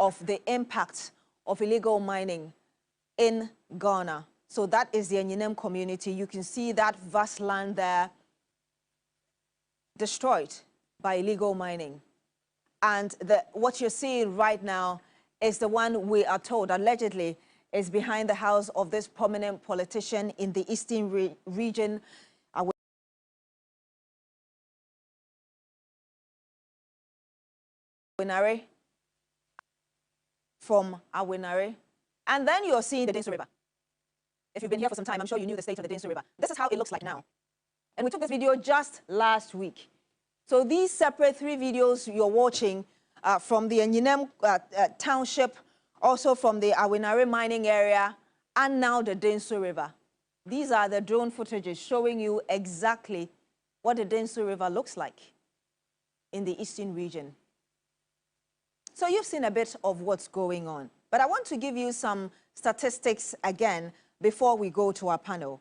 of the impact of illegal mining in Ghana. So that is the Enyinem community. You can see that vast land there destroyed by illegal mining. And what you're seeing right now is the one we are told, allegedly, is behind the house of this prominent politician in the eastern region. From Awinare. And then you're seeing the Dinsu River. If you've been here for some time, I'm sure you knew the state of the Dinsu River. This is how it looks like now. And we took this video just last week. So these separate 3 videos you're watching from the Enyinem township, also from the Awinare mining area, and now the Dinsu River. These are the drone footages showing you exactly what the Dinsu River looks like in the eastern region. So you've seen a bit of what's going on, but I want to give you some statistics again before we go to our panel.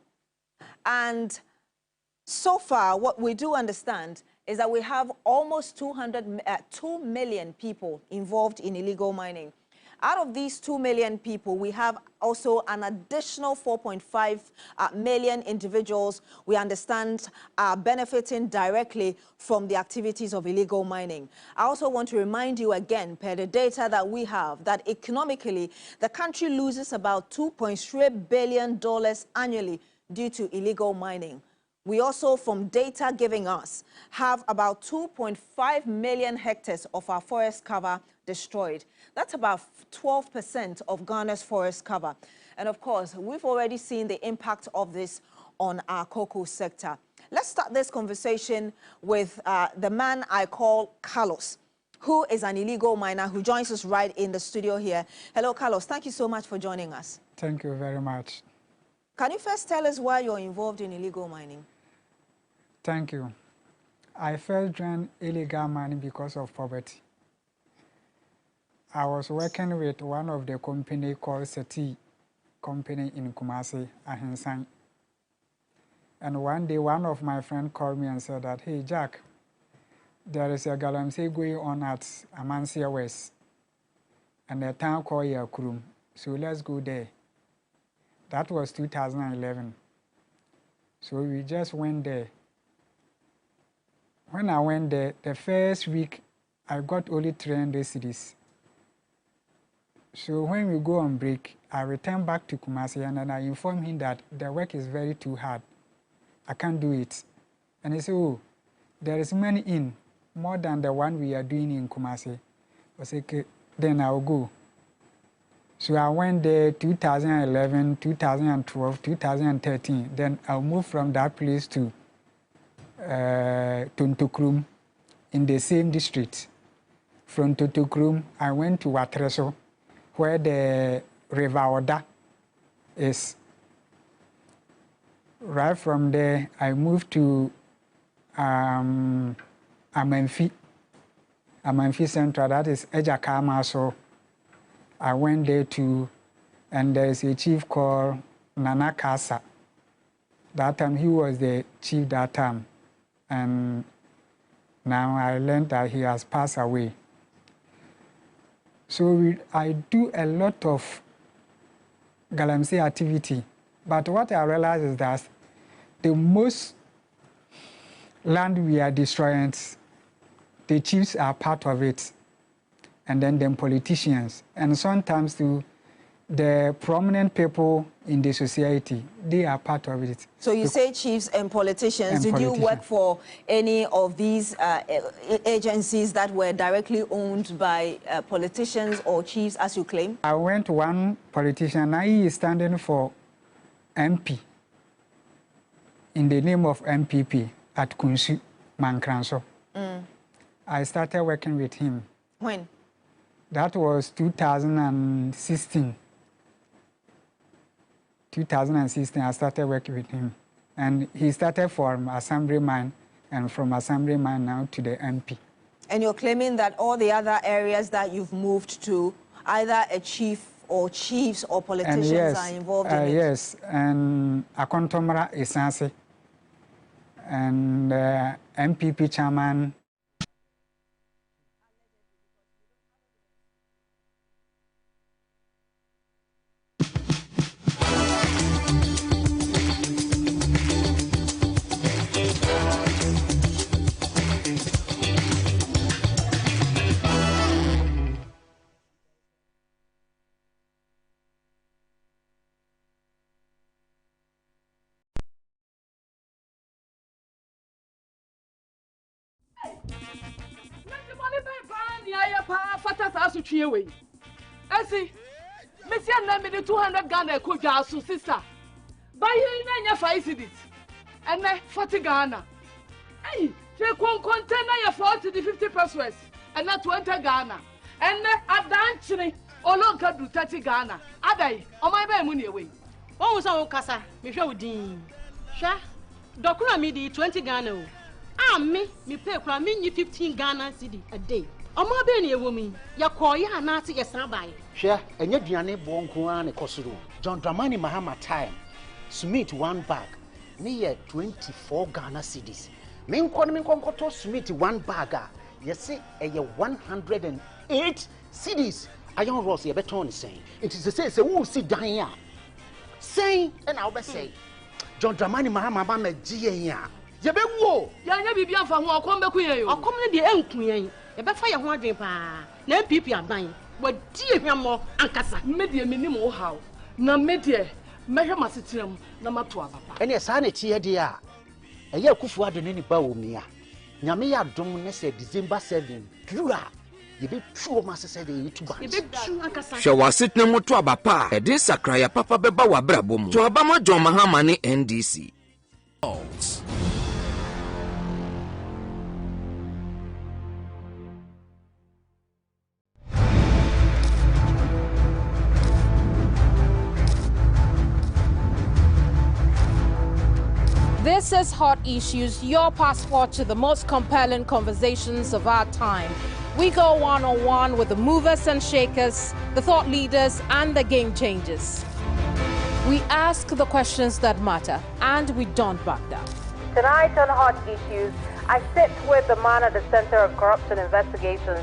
And so far, what we do understand is that we have almost 2 million people involved in illegal mining. Out of these 2 million people, we have also an additional 4.5 million individuals we understand are benefiting directly from the activities of illegal mining. I also want to remind you again, per the data that we have, that economically, the country loses about $2.3 billion annually due to illegal mining. We also, from data giving us, have about 2.5 million hectares of our forest cover destroyed. That's about 12% of Ghana's forest cover. And of course, we've already seen the impact of this on our cocoa sector. Let's start this conversation with the man I call Carlos, who is an illegal miner who joins us right in the studio here. Hello, Carlos. Thank you so much for joining us. Thank you very much. Can you first tell us why you're involved in illegal mining? Thank you. I first joined illegal mining because of poverty. I was working with one of the company called severity company in Kumasi, Ahensan. And one day, one of my friends called me and said that, hey, Jack, there is a galamsey going on at Amansia West, and a town called Yakurum. So let's go there. That was 2011. So we just went there. When I went there, the first week, I got only 300 cedis. So when we go on break, I returned back to Kumasi and then I informed him that the work is very too hard. I can't do it. And he said, oh, there is money in, more than the one we are doing in Kumasi. I said, okay, then I'll go. So I went there 2011, 2012, 2013. Then I moved from that place to Tontokrum in the same district. From Tontokrum, I went to Watreso, where the River Oda is. Right from there, I moved to Amanfi Central, that is Ejakama. So I went there too, and there is a chief called Nana Kasa. That time, he was the chief that time. And now I learned that he has passed away. So I do a lot of galamsey activity. But what I realized is that the most land we are destroying, the chiefs are part of it, and then the politicians. And sometimes too, the prominent people in the society, they are part of it. So you say chiefs and politicians. Did you work for any of these agencies that were directly owned by politicians or chiefs, as you claim? I went to one politician. Now he is standing for MP in the name of MPP at Kunsu, Mankranso. I started working with him. When? That was 2016. 2016, I started working with him. And he started from assemblyman, and from assemblyman now to the MP. And you're claiming that all the other areas that you've moved to, either a chief or chiefs or politicians are involved in it? Yes, and Akontomra Isanse, and MPP chairman. Messi and 200 Ghana could sister. Buy you 5 cities and 40 Ghana. Hey, take one container 40 to 50 pesos and not 20 Ghana. And a dancing or long can do 30 Ghana. Adai, on my bay money away. What was our casa? Michel Dean. Sha, Doctor me 20 Ghana. Ah, me pay for me 15 Ghana cedi a day. Omo be na ewomi ya koya na ate yesan bai hwe enye duane bonko an ekosoro John Dramani Mahama time Smith 1 bag me ye 24 Ghana cedis me nkonto Smith 1 bag a yesi eye 108 cedis ayon ross ye beton sen it is say wo si dan a sen e na wo be say John Dramani Mahama ba ma giyen a ye be wo ya nya bibia fa ho okom be kuyen yo okom ne de enkuyen ye be fa ye ho adwen pa na MPP aban wadi ehwamo ankasa media minim wo haw na media mehwe masetirem na mato ababa ene sa na tie de a eye akufu ade ne ni ba wo mi a nyame ya dom ne se December 7 dura ye be tuo masese de YouTube ye be tu ankasa hwe wasetna moto abapa e de sakraya papa beba wa brabo mu to abama John Mahama ne NDC. This is Hot Issues, your passport to the most compelling conversations of our time. We go one-on-one with the movers and shakers, the thought leaders, and the game changers. We ask the questions that matter, and we don't back down. Tonight on Hot Issues, I sit with the man at the Center of Corruption Investigations.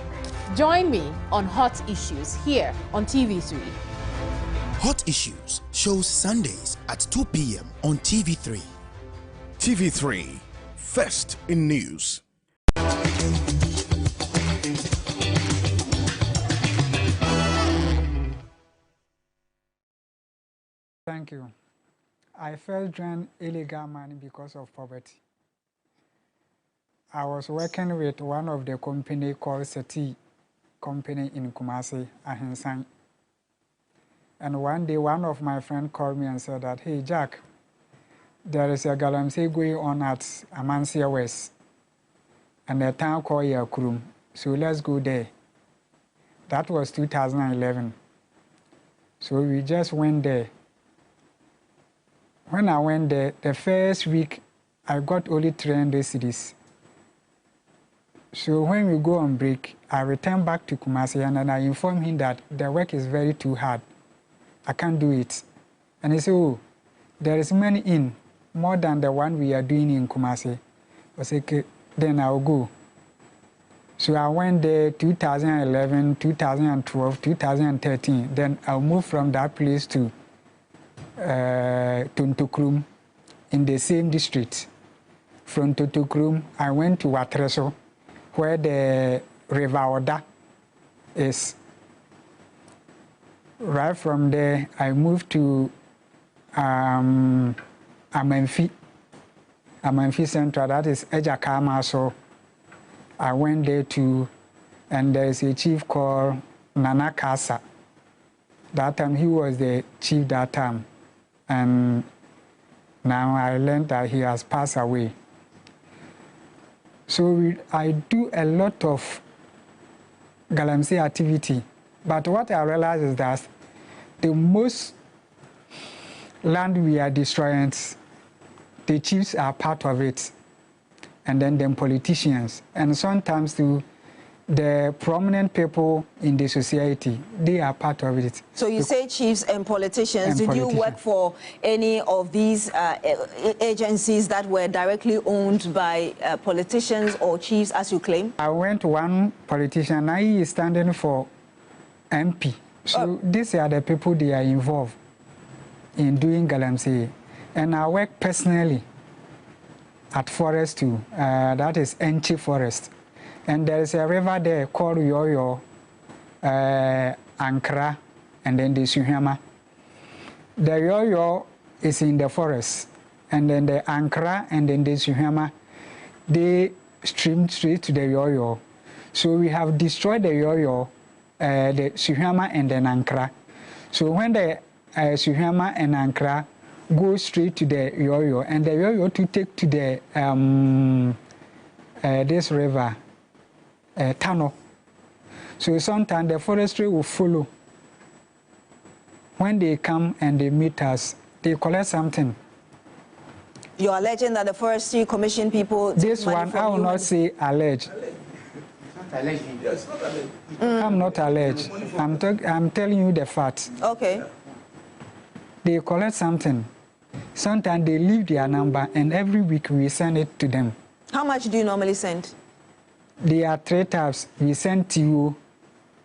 Join me on Hot Issues here on TV3. Hot Issues shows Sundays at 2 p.m. on TV3. TV3, first in news. Thank you. I first joined illegal money because of poverty. I was working with one of the company called severity company in Kumasi, Ahensan. And one day, one of my friends called me and said that, hey, Jack, there is a galamsey going on at Amansia West and a town called Yakurum. So let's go there. That was 2011. So we just went there. When I went there, the first week, I got only 300 cedis. So when we go on break, I returned back to Kumasi and then I informed him that the work is very too hard. I can't do it. And he said, oh, there is money in, more than the one we are doing in Kumasi. I said, okay, then I'll go. So I went there 2011, 2012, 2013. Then I'll move from that place to Tuntukrum in the same district. From Tuntukrum, I went to Watreso, where the River Oda is. Right from there, I moved to Amenfi Central, that is Ejakama. So I went there too, and there is a chief called Nana Kasa. That time he was the chief that time, and now I learned that he has passed away. So I do a lot of galamsey activity, but what I realized is that the most land we are destroying, the chiefs are part of it, and then the politicians, and sometimes too, the prominent people in the society, they are part of it. So you say chiefs and politicians. Did you work for any of these agencies that were directly owned by politicians or chiefs, as you claim? I went to one politician, now he is standing for MP. So these are the people they are involved in doing galamsey. And I work personally at forest too, that is Enchi Forest. And there is a river there called Yoyo, Ankara, and then the Suhama. The Yoyo is in the forest, and then the Ankara and then the Suhama, they stream straight to the Yoyo. So we have destroyed the Yoyo, the Suhama and the Nankra. So when the Suhama and Nankra go straight to the Yoyo, and the Yoyo to take to the this river, Tano. So sometimes the forestry will follow. When they come and they meet us, they collect something. You're alleging that the Forestry Commission people... This one, I will not say allege. I'm not alleged. I'm telling you the facts. Okay. They collect something. Sometimes they leave their number, and every week we send it to them. How much do you normally send? There are 3 types. We send to you,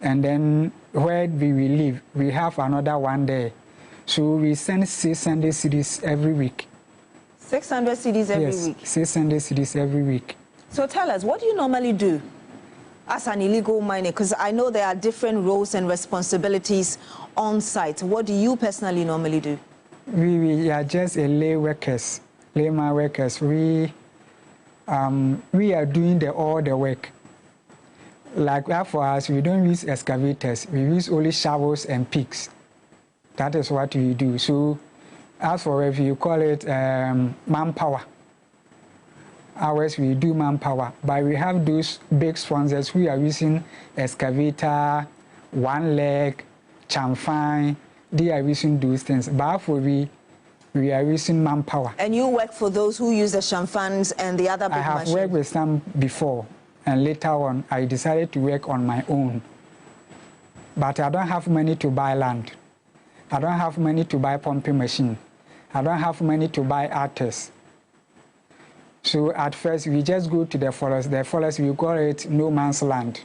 and then where we will live, we have another one there. So we send 600 cedis every week. 600 cedis every week? Yes, 600 cedis every week. So tell us, what do you normally do as an illegal miner? Because I know there are different roles and responsibilities on site. What do you personally normally do? We are just a layman workers. We are doing all the work. Like for us, we don't use excavators. We use only shovels and picks. That is what we do. So as for if you call it manpower, ours we do manpower. But we have those big sponsors who are using excavator, one leg, chamfine. They are using those things. But for we are using manpower. And you work for those who use the chamfans and the other big machines? I have worked with some before. And later on, I decided to work on my own. But I don't have money to buy land. I don't have money to buy pumping machine. I don't have money to buy artists. So at first, we just go to the forest. The forest, we call it no man's land.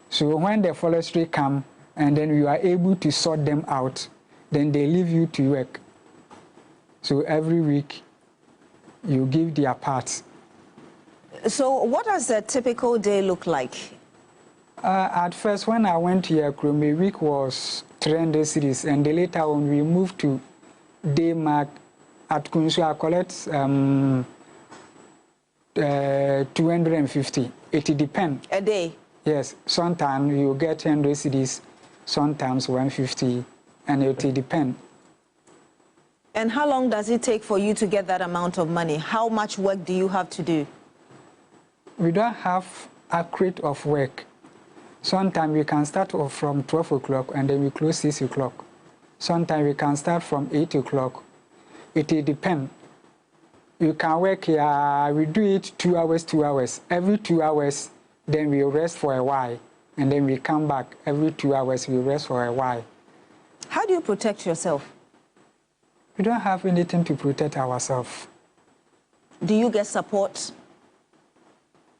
So when the forestry come, and then you are able to sort them out, then they leave you to work. So every week, you give their parts. So what does a typical day look like? At first, when I went here, a week was 300 cedis, and later on we moved to day mark at Kunsu. I collect 250. It depends. A day? Yes. Sometimes you get 100 cedis, sometimes 150, and it depends. And how long does it take for you to get that amount of money? How much work do you have to do? We don't have accurate of work. Sometimes we can start off from 12 o'clock and then we close 6 o'clock. Sometimes we can start from 8 o'clock. It depends. You can work here, we do it 2 hours, 2 hours. Every 2 hours, then we rest for a while. And then we come back. Every 2 hours, we rest for a while. How do you protect yourself? We don't have anything to protect ourselves. Do you get support?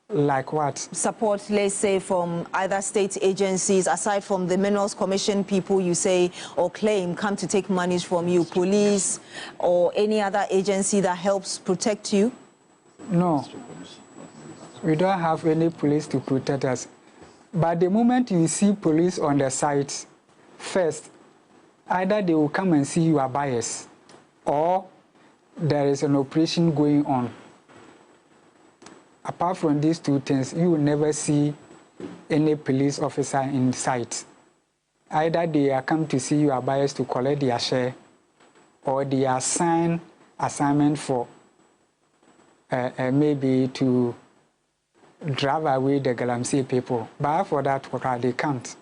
Like what? Support, let's say, from either state agencies, aside from the Minerals Commission people you say or claim come to take monies from you, police or any other agency that helps protect you? No. We don't have any police to protect us. But the moment you see police on the site, first, either they will come and see you are biased, or there is an operation going on. Apart from these 2 things, you will never see any police officer in sight. Either they are come to see you are biased to collect their share, or they assign assignment for maybe to drive away the Galamsey people. But for that, they can't.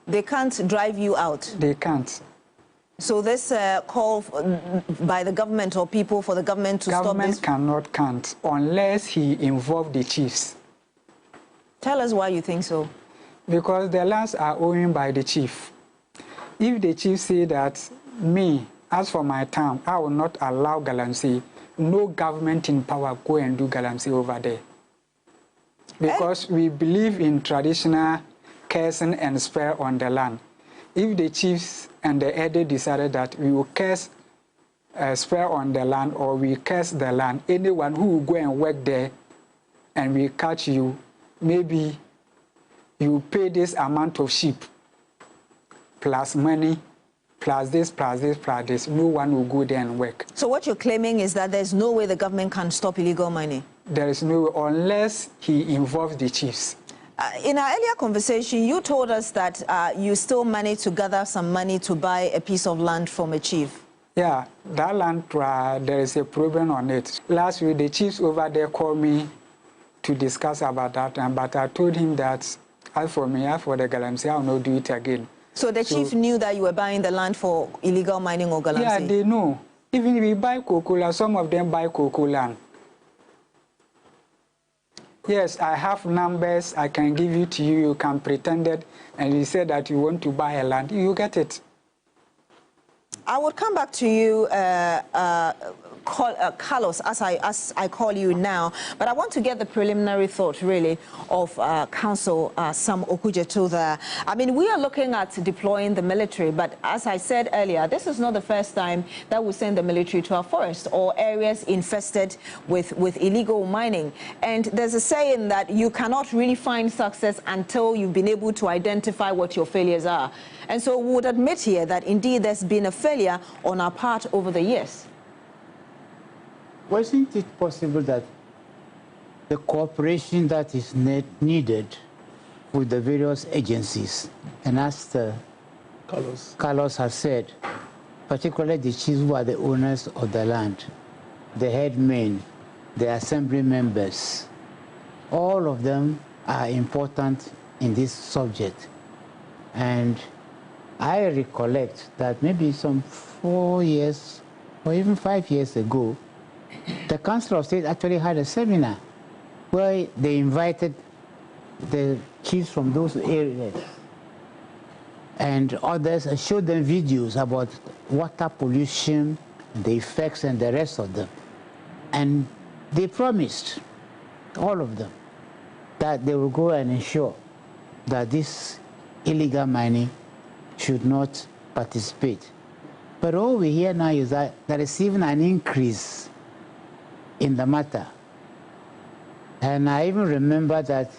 They can't drive you out? They can't. So this call by the government or people for the government to stop this? Government can't unless he involve the chiefs. Tell us why you think so. Because the lands are owned by the chief. If the chief say that, me, as for my town, I will not allow Galamsey, no government in power go and do Galamsey over there. Because we believe in traditional cursing and spare on the land. If the chiefs and the elder decided that we will curse spare on the land or we curse the land, anyone who will go and work there and we catch you, maybe you pay this amount of sheep plus money, plus this, plus this, plus this. No one will go there and work. So what you're claiming is that there's no way the government can stop illegal mining? there is no way unless he involves the chiefs. In our earlier conversation, you told us that you still managed to gather some money to buy a piece of land from a chief. Yeah, that land, there is a problem on it. Last week, the chiefs over there called me to discuss about that, but I told him that as for me, as for the galamsey, I will not do it again. So the chief knew that you were buying the land for illegal mining or galamsey? Yeah, they know. Even if we buy cocoa, some of them buy cocoa land. Yes, I have numbers. I can give it to you. You can pretend it. And you say that you want to buy a land. You get it. I would come back to you, Carlos, as I call you now. But I want to get the preliminary thought, really, of Council Sam Okudzeto there. I mean, we are looking at deploying the military, but as I said earlier, this is not the first time that we send the military to our forest or areas infested with illegal mining. And there's a saying that you cannot really find success until you've been able to identify what your failures are. And so we would admit here that indeed there's been a failure on our part over the years. Wasn't it possible that the cooperation that is needed with the various agencies, and as Carlos has said, particularly the chiefs who are the owners of the land, the headmen, the assembly members, all of them are important in this subject. And I recollect that maybe some 4 years or even 5 years ago, the Council of State actually had a seminar where they invited the chiefs from those areas and others and showed them videos about water pollution, the effects and the rest of them. And they promised, all of them, that they will go and ensure that this illegal mining should not participate. But all we hear now is that there is even an increase in the matter. And I even remember that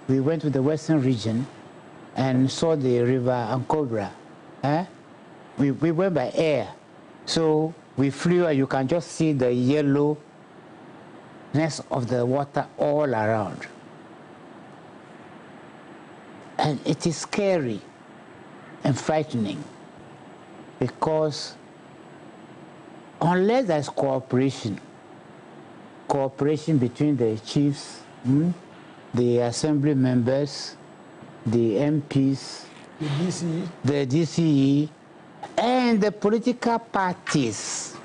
we went to the Western region and saw the river Ankobra. We went by air. So we flew and you can just see the yellowness of the water all around. And it is scary and frightening because unless there's cooperation between the chiefs, the assembly members, the MPs, the DCE, and the political parties.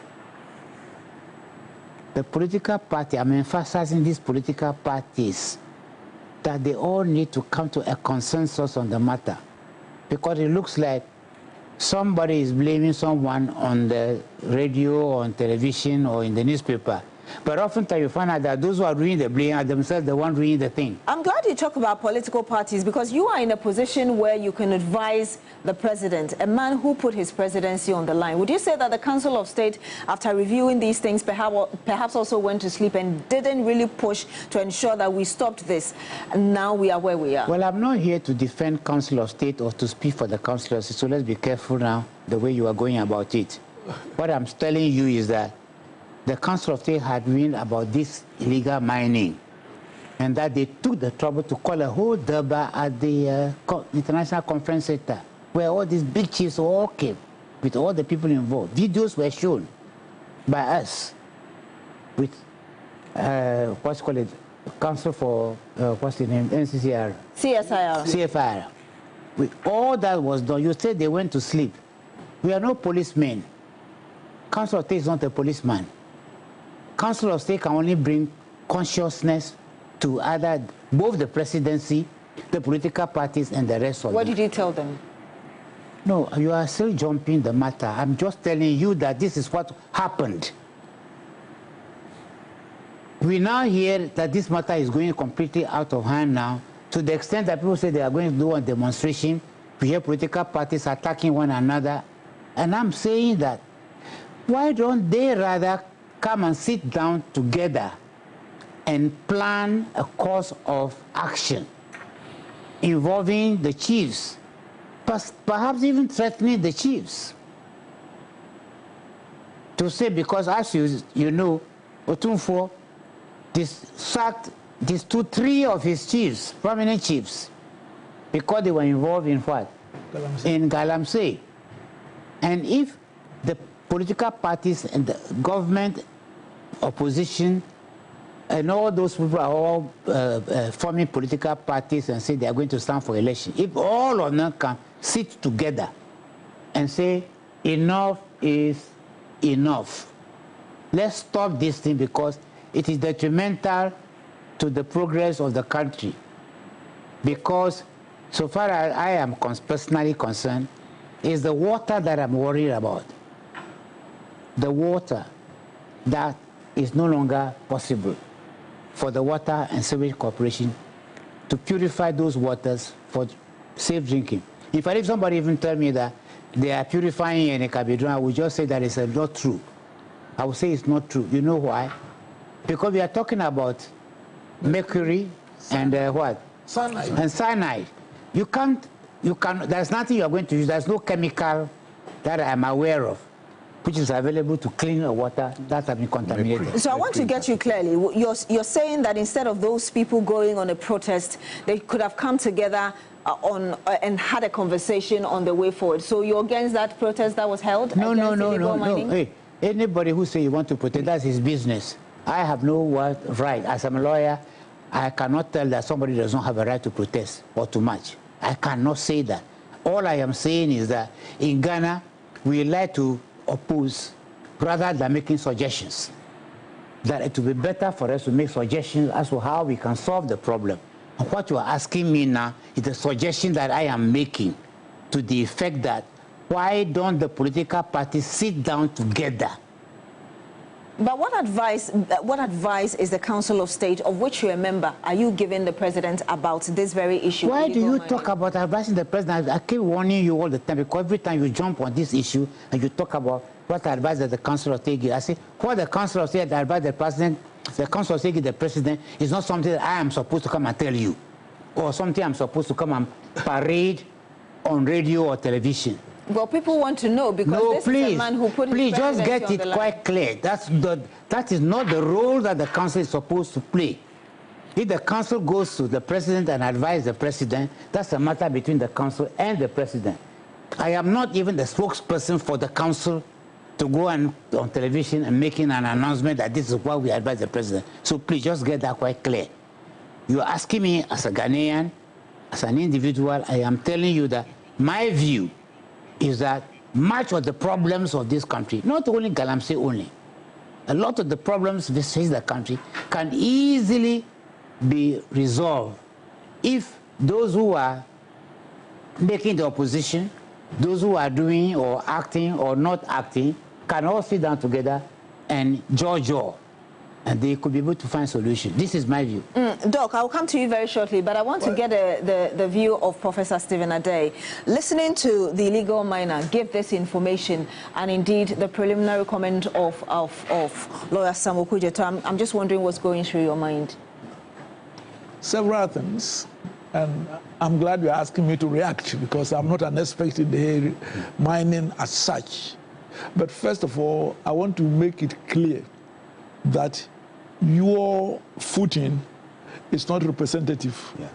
The political party, I'm emphasizing these political parties, that they all need to come to a consensus on the matter. Because it looks like somebody is blaming someone on the radio, or on television, or in the newspaper. But oftentimes you find out that those who are doing the blame are themselves the ones doing the thing. I'm glad you talk about political parties because you are in a position where you can advise the president, a man who put his presidency on the line. Would you say that the Council of State, after reviewing these things, perhaps also went to sleep and didn't really push to ensure that we stopped this? And now we are where we are. Well, I'm not here to defend Council of State or to speak for the Council of State, so let's be careful now the way you are going about it. What I'm telling you is that the Council of State had written about this illegal mining and that they took the trouble to call a whole Durban at the International Conference Center where all these big chiefs all came with all the people involved. Videos were shown by us with, what's called it, Council for, what's the name, NCCR? CSIR. CFIR. With all that was done, you said they went to sleep. We are no policemen. Council of State is not a policeman. Council of State can only bring consciousness to either both the presidency, the political parties, and the rest of them. What did you tell them? No, you are still jumping the matter. I'm just telling you that this is what happened. We now hear that this matter is going completely out of hand now, to the extent that people say they are going to do a demonstration. We hear political parties attacking one another. And I'm saying that, why don't they rather come and sit down together and plan a course of action involving the chiefs, perhaps even threatening the chiefs to say, because as you know, Otunfo, sacked three of his chiefs, prominent chiefs, because they were involved in what? In Galamsey. And if the political parties and the government, opposition, and all those people are all forming political parties and say they are going to stand for election, if all of them can sit together and say enough is enough, let's stop this thing because it is detrimental to the progress of the country. Because so far as I am personally concerned, it's the water that I'm worried about. The water that is no longer possible for the Water and Sewage Corporation to purify those waters for safe drinking. In fact, if somebody even tell me that they are purifying in a Kabidron, I would just say that it's not true. I would say it's not true. You know why? Because we are talking about mercury and what? Cyanide. And cyanide. You can't, there's nothing you are going to use. There's no chemical that I'm aware of which is available to clean the water that has been contaminated. So I want to get you clearly. You're saying that instead of those people going on a protest, they could have come together and had a conversation on the way forward. So you're against that protest that was held? No. Hey, anybody who say you want to protest, that's his business. I have no right. As I'm a lawyer, I cannot tell that somebody does not have a right to protest or to march. I cannot say that. All I am saying is that in Ghana, we like to oppose rather than making suggestions. That it will be better for us to make suggestions as to how we can solve the problem. And what you are asking me now is a suggestion that I am making to the effect that why don't the political parties sit down together? But what advice is the Council of State, of which you're a member, are you giving the president about this very issue? Why do you talk about advising the president? I keep warning you all the time, because every time you jump on this issue and you talk about what advice that the Council of State gives, I say, what the Council of State advise the president, the Council of State gives the president is not something that I am supposed to come and tell you, or something I'm supposed to come and parade on radio or television. Well, people want to know because this is a man who put his just get it quite clear. That is not the role that the council is supposed to play. If the council goes to the president and advises the president, that's a matter between the council and the president. I am not even the spokesperson for the council to go on television and making an announcement that this is what we advise the president. So please just get that quite clear. You are asking me as a Ghanaian, as an individual, I am telling you that my view is that much of the problems of this country, not only Galamsey only, a lot of the problems we face the country can easily be resolved if those who are making the opposition, those who are doing or acting or not acting, can all sit down together and jaw, and they could be able to find solutions. This is my view. Doc, I'll come to you very shortly, but I want to get the view of Professor Stephen Adey. Listening to the illegal miner give this information, and indeed the preliminary comment of lawyer Samuel Kujeto, I'm just wondering what's going through your mind. Several things, and I'm glad you're asking me to react because I'm not an expert in the mining as such. But first of all, I want to make it clear that your footing is not representative. Yeah.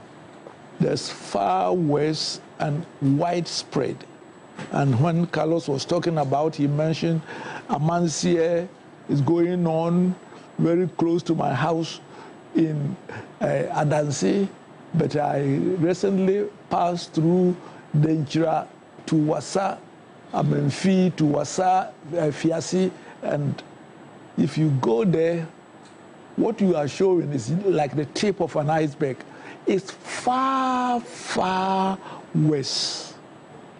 There's far worse and widespread. And when Carlos was talking about, he mentioned Amansie is going on very close to my house in Adansi, but I recently passed through Denchira to Wasa, Amenfi to Wasa, Fiasi, and if you go there, what you are showing is like the tip of an iceberg. It's far, far worse.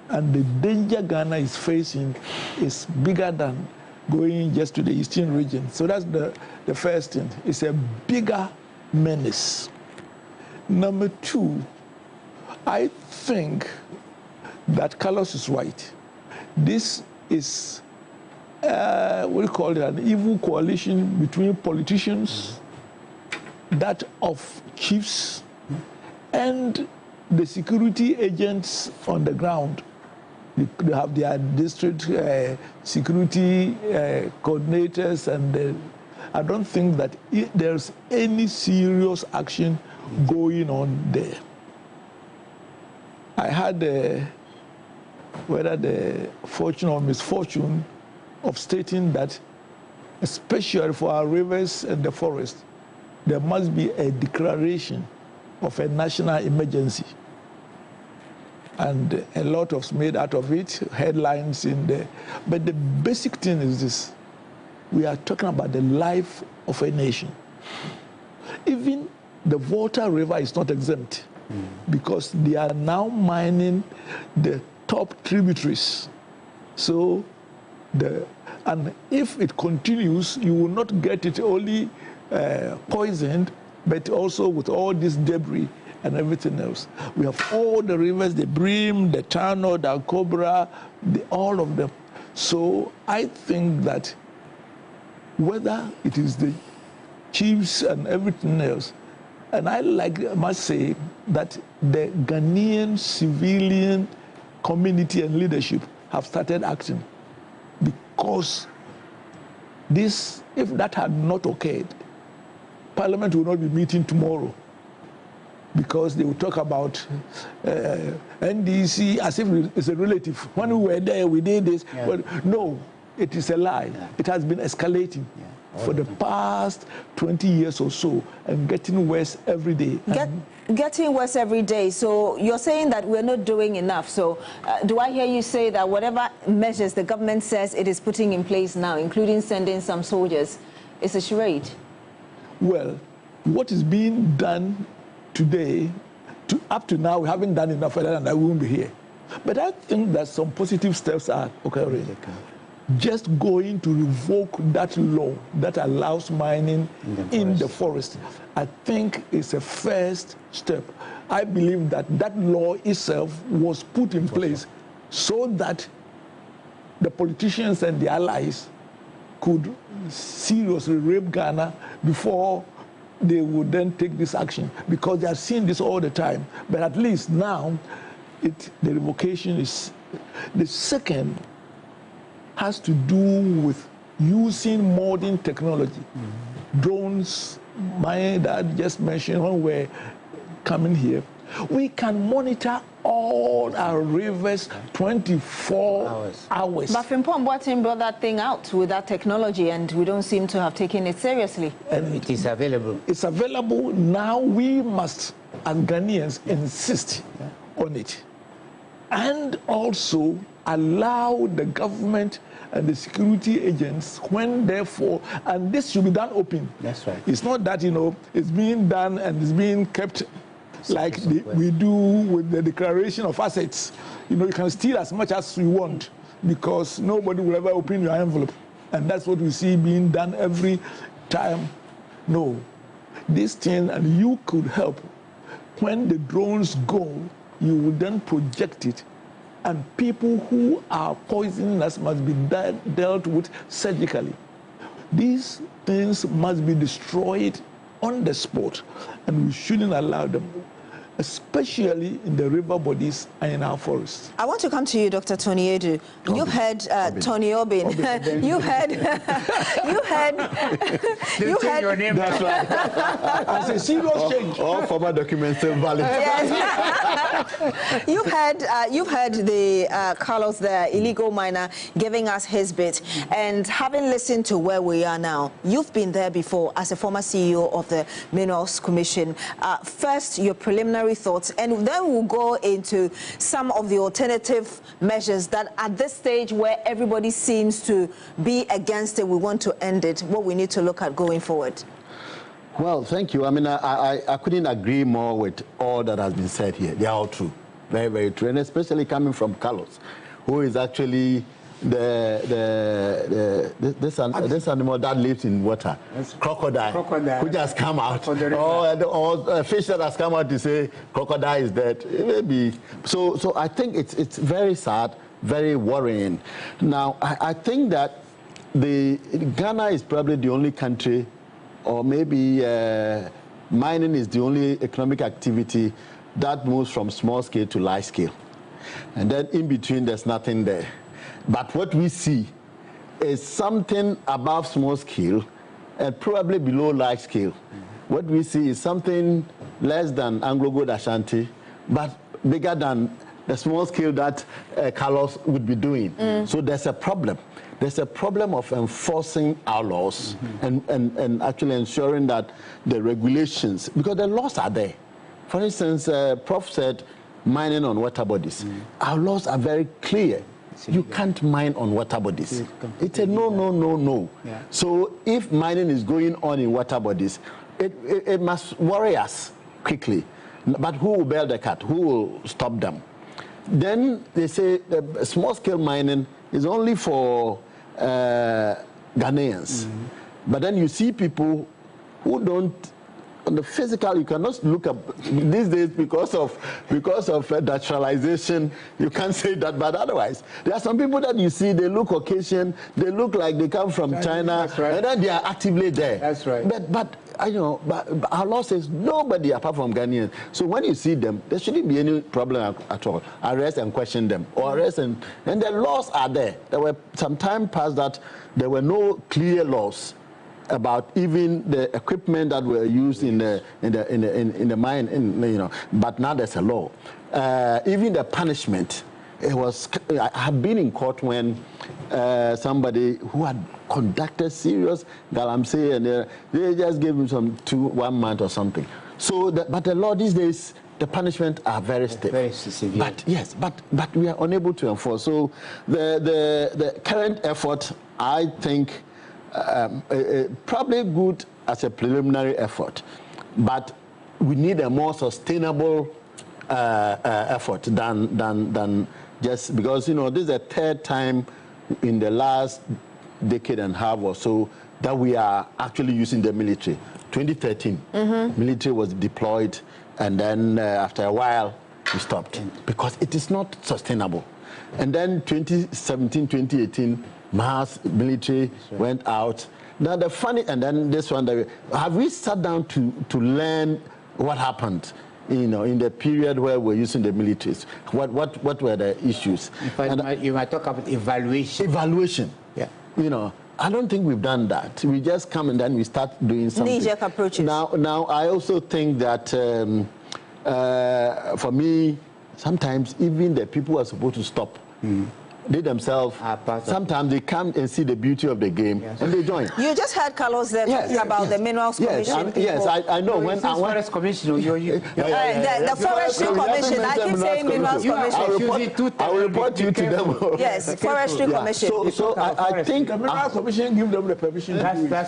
And the danger Ghana is facing is bigger than going just to the eastern region. So that's the first thing. It's a bigger menace. Number two, I think that Carlos is right. This is what do you call it, an evil coalition between politicians, that of chiefs, and the security agents on the ground. They have their district security coordinators and I don't think that there's any serious action going on there. I had whether the fortune or misfortune of stating that, especially for our rivers and the forest, there must be a declaration of a national emergency. And a lot was made out of it, headlines in there. But the basic thing is this: we are talking about the life of a nation. Even the Volta River is not exempt because they are now mining the top tributaries. So, and if it continues, you will not get it only poisoned, but also with all this debris and everything else. We have all the rivers, the Brim, the Tano, the Cobra, all of them. So I think that whether it is the chiefs and everything else, and I must say that the Ghanaian civilian community and leadership have started acting, because this, if that had not occurred, Parliament will not be meeting tomorrow, because they will talk about NDC as if it's a relative. When we were there, we did this. Yeah. But no, it is a lie. Yeah. It has been escalating for the past 20 years or so and getting worse every day. Getting worse every day. So you're saying that we're not doing enough. So do I hear you say that whatever measures the government says it is putting in place now, including sending some soldiers, is a charade? Well, what is being done today, up to now, we haven't done enough for that, and I won't be here. But I think that some positive steps are occurring. Just going to revoke that law that allows mining in the forest, I think is a first step. I believe that that law itself was put in place so that the politicians and the allies could seriously rape Ghana before they would then take this action, because they are seeing this all the time. But at least now, the revocation is. The second has to do with using modern technology. Drones, my dad just mentioned when we're coming here. We can monitor all our rivers 24 hours. But Frimpong Boateng brought that thing out with that technology, and we don't seem to have taken it seriously. And it is available. It's available. Now we must, as Ghanaians, insist on it. And also allow the government and the security agents, when therefore, and this should be done open. That's right. It's not that, it's being done and it's being kept like we do with the declaration of assets. You can steal as much as you want because nobody will ever open your envelope. And that's what we see being done every time. No. This thing, and you could help. When the drones go, you will then project it. And people who are poisonous must be dealt with surgically. These things must be destroyed on the spot, and we shouldn't allow them, especially in the river bodies and in our forests. I want to come to you, Dr. Tony Edu. You've heard Tony Obin. You heard your name. That's right. As a serious change. All former documents still valid. Yes. You've heard the Carlos, the illegal miner, giving us his bit, and having listened to where we are now, you've been there before as a former CEO of the Minerals Commission. First, your preliminary thoughts, and then we'll go into some of the alternative measures that at this stage where everybody seems to be against it, we want to end it, what we need to look at going forward. Well, thank you. I mean, I couldn't agree more with all that has been said here. They are all true. Very, very true. And especially coming from Carlos, who is actually this animal that lives in water, crocodile, which has come out, or a fish that has come out to say crocodile is dead. Maybe so. I think it's very sad, very worrying. Now I think that Ghana is probably the only country, or maybe mining is the only economic activity that moves from small scale to large scale, and then in between there's nothing there. But what we see is something above small scale and probably below large scale. What we see is something less than Anglo-Gold Ashanti, but bigger than the small scale that Carlos would be doing. So there's a problem. There's a problem of enforcing our laws and actually ensuring that the regulations, because the laws are there. For instance, Prof said mining on water bodies. Our laws are very clear. You can't mine on water bodies. It's a no, no, no, no. Yeah. So if mining is going on in water bodies, it must worry us quickly. But who will bear the cut? Who will stop them? Then they say small-scale mining is only for Ghanaians. But then you see people who don't, on the physical, you cannot look up these days because of naturalization. You can't say that, but otherwise, there are some people that you see, they look Caucasian, they look like they come from China, and then they are actively there. That's right. But our law says nobody apart from Ghanaians. So when you see them, there shouldn't be any problem at all. Arrest and question them, or arrest and the laws are there. There were some time past that there were no clear laws about even the equipment that were used in the mine, but now there's a law. Even the punishment, I have been in court when somebody who had conducted serious galamsey, and they just gave him 1 month or something. So, but the law these days, the punishment are very stiff. Very severe. But yes, but we are unable to enforce. So the current effort, I think, probably good as a preliminary effort, but we need a more sustainable effort than just because this is the third time in the last decade and a half or so that we are actually using the military. 2013, military was deployed, and then after a while we stopped because it is not sustainable. And then 2017, 2018. Mass military went out. Now the funny, and then this one, have we sat down to learn what happened, in the period where we're using the militaries? What were the issues? In fact, you might talk about evaluation. Evaluation. Yeah. I don't think we've done that. We just come and then we start doing something. Knee-jerk approaches. Now I also think that for me, sometimes even the people who are supposed to stop. They themselves, sometimes they come and see the beauty of the game, and they join. You just heard Carlos there talking about the Minerals Commission. Yes, I know. When Forest Commission, the Forestry Commission, I keep saying Minerals Commission. I will report you to them. Yes, Forestry Commission. So I think the Minerals Commission give them the permission.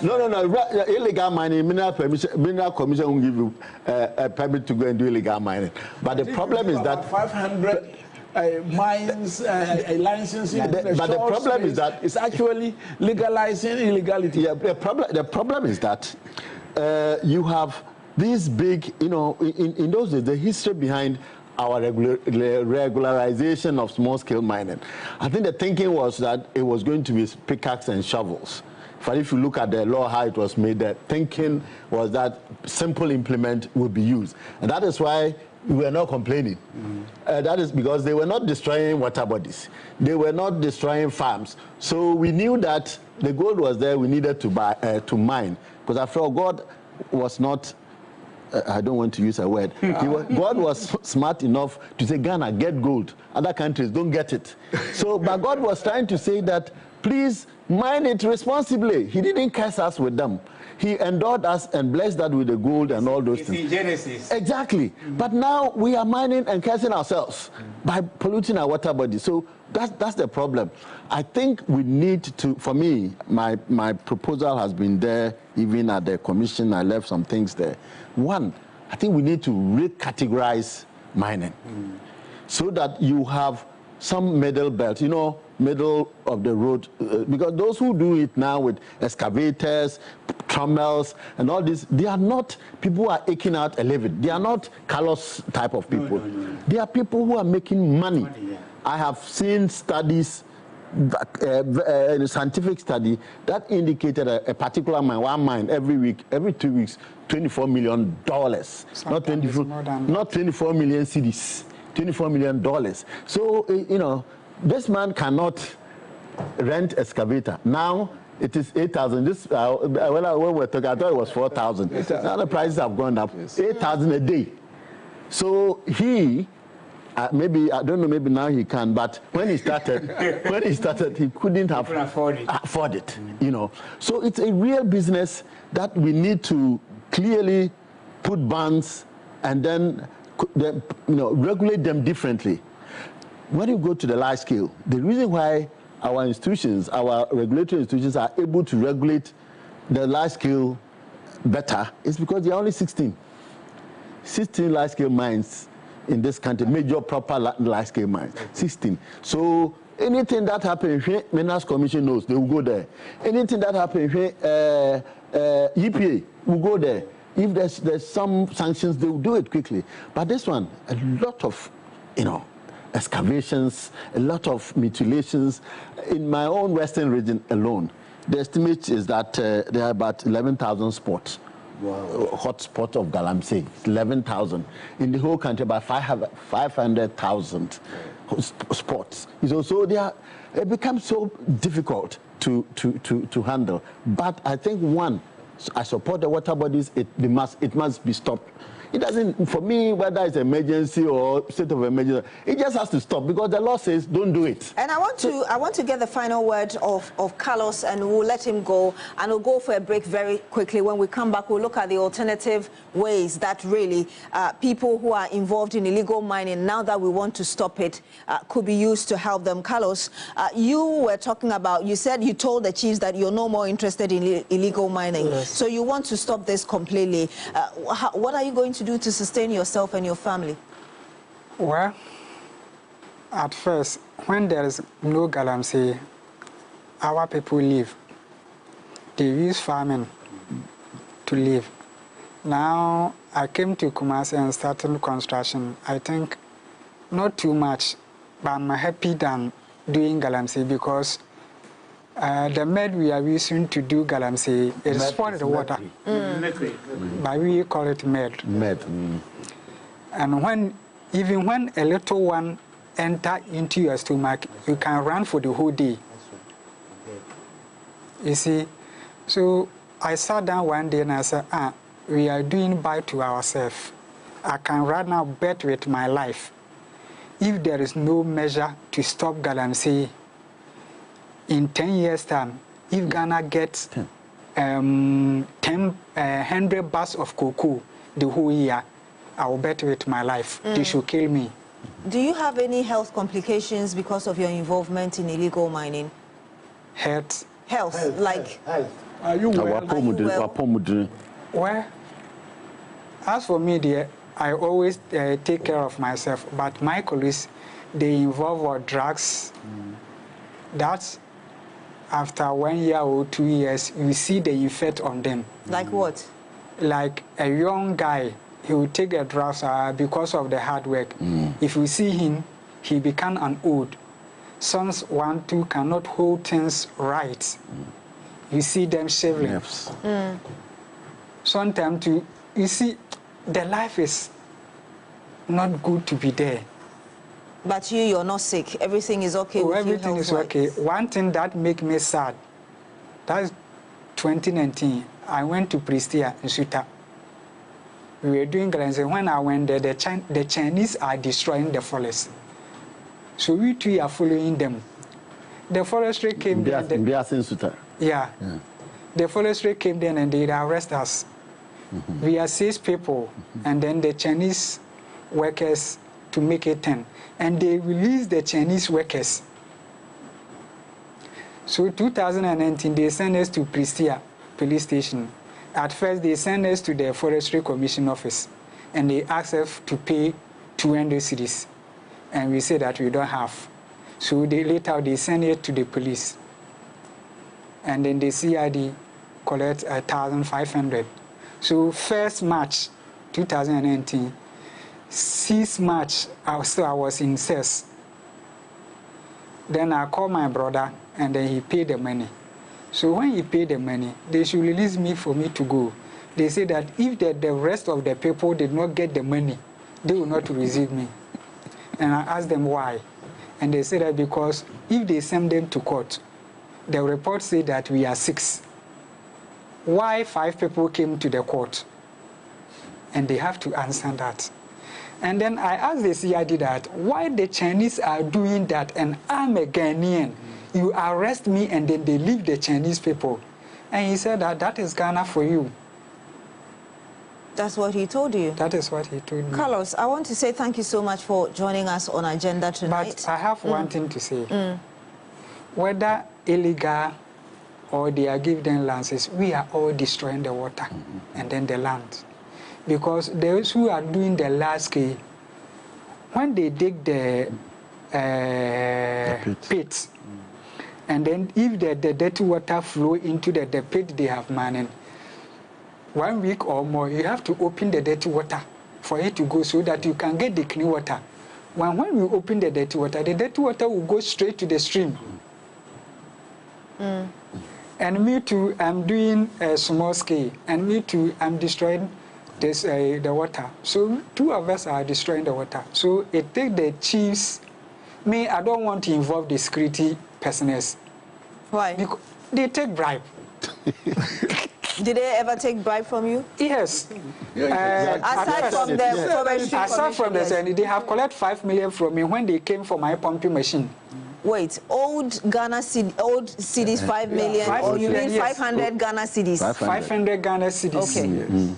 No. Illegal mining, Mineral Commission will give you a permit to go and do illegal mining. But the problem is that 500. Mines, licensing, but the problem is that it's actually legalizing illegality. Yeah, the problem is that you have these big, in those days, the history behind our regularization of small-scale mining. I think the thinking was that it was going to be pickaxe and shovels. But if you look at the law, how it was made, the thinking was that simple implement would be used. And that is why we were not complaining. That is because they were not destroying water bodies. They were not destroying farms. So we knew that the gold was there. We needed to mine. Because after all, God was not, I don't want to use a word. God was smart enough to say, Ghana, get gold. Other countries don't get it. So, but God was trying to say that, please mine it responsibly. He didn't curse us with them. He endowed us and blessed that with the gold and all those things. In Genesis. Exactly. But now we are mining and cursing ourselves by polluting our water body. So that's the problem. I think we need to, for me, my proposal has been there, even at the commission, I left some things there. One, I think we need to recategorize mining so that you have some middle belt, middle of the road, because those who do it now with excavators, trommels, and all this, they are not people who are aching out a living. They are not Carlos type of people. No. They are people who are making money. I have seen studies, a scientific study that indicated a particular mine, one mine every week, every 2 weeks, $24 million. Not 24 million cedis, $24 million. So, this man cannot rent excavator. Now, It is 8,000. This when we were talking, I thought it was 4,000. Now the prices have gone up. Yes. 8,000 a day. So he, maybe I don't know. Maybe now he can. But when he started, he couldn't have afford it. You know. So it's a real business that we need to clearly put bans and then regulate them differently. When you go to the large scale, the reason why our institutions, our regulatory institutions are able to regulate the large scale better is because there are only 16 large scale mines in this country, major proper large scale mines, 16. So anything that happens, Minerals Commission knows, they will go there. Anything that happens, EPA will go there. If there's some sanctions, they will do it quickly. But this one, a lot of, excavations, a lot of mutilations. In my own western region alone, the estimate is that there are about 11,000 spots. Wow. Hot spot of Galamsey, 11,000. In the whole country, about 500,000 spots. So it becomes so difficult to handle. But I think I support the water bodies. It must be stopped. It doesn't, for me, whether it's emergency or state of emergency, it just has to stop because the law says don't do it. And I want to get the final word of Carlos, and we'll let him go, and we'll go for a break very quickly. When we come back, we'll look at the alternative ways that really people who are involved in illegal mining, now that we want to stop it, could be used to help them. Carlos, you were talking about, you told the chiefs that you're no more interested in illegal mining. Yes. So you want to stop this completely. What are you going to do to sustain yourself and your family? Well, at first, when there is no Galamsey, our people live. They use farming to live. Now, I came to Kumasi and started construction. I think not too much, but I'm happy than doing Galamsey because the mud we are using to do Galamsey, it spoils the water. But we call it mud. And even when a little one enter into your stomach, you can run for the whole day. You see, so I sat down one day and I said, we are doing bad to ourselves. I can right now bet with my life. If there is no measure to stop Galamsey, in 10 years' time, if Ghana gets 100 bags of cocoa the whole year, I will bet with my life. They should kill me. Do you have any health complications because of your involvement in illegal mining? Health? Like... Are you well? Well, as for me, dear, I always take care of myself. But my colleagues, they involve drugs. That's after 1 year or 2 years, you see the effect on them. Like what? Like a young guy, he will take the drugs because of the hard work. If you see him, he become an old. Sons 1, 2 cannot hold things right. You see them shivering. Sometimes you see, the life is not good to be there. But you're not sick. Everything is okay with you. Everything is okay. One thing that makes me sad, that's 2019. I went to Pristia in Suta. We were doing Galamsey. When I went there, the Chinese are destroying the forest. So we too are following them. The forestry came there. Yeah. The forestry came there and they arrest us. We are 6 people, and then the Chinese workers to make it 10. And they released the Chinese workers. So 2019, they sent us to Pristia police station. At first, they sent us to the Forestry Commission office, and they asked us to pay 200 cedis. And we said that we don't have. So later, they sent it to the police. And then the CID collect 1,500. So 1st March 2019, 6th March, I was in CES. Then I called my brother, and then he paid the money. So when he paid the money, they should release me for me to go. They said that if the rest of the people did not get the money, they will not receive me. And I asked them why. And they said that because if they send them to court, the report said that we are 6. Why 5 people came to the court? And they have to answer that. And then I asked the CID that, why the Chinese are doing that, and I'm a Ghanaian. You arrest me and then they leave the Chinese people. And he said that is Ghana for you. That's what he told you? That is what he told me. Carlos, I want to say thank you so much for joining us on Agenda tonight. But I have one thing to say. Whether illegal or they are giving lands, we are all destroying the water and then the land. Because those who are doing the large scale, when they dig the pits, and then if the dirty water flow into the pit they have managed, 1 week or more, you have to open the dirty water for it to go so that you can get the clean water. When we open the dirty water will go straight to the stream. And me too, I'm doing a small scale, and me too, I'm destroying this, the water. So 2 of us are destroying the water. So it takes the chiefs. Me, I don't want to involve the security personnel. Why? Because they take bribe. Did they ever take bribe from you? Yes. Aside from the they have collected 5 million from me when they came for my pumping machine. Wait, old Ghana cedis 5 million, or you mean 500 Ghana cedis? 500 Ghana cedis. Okay.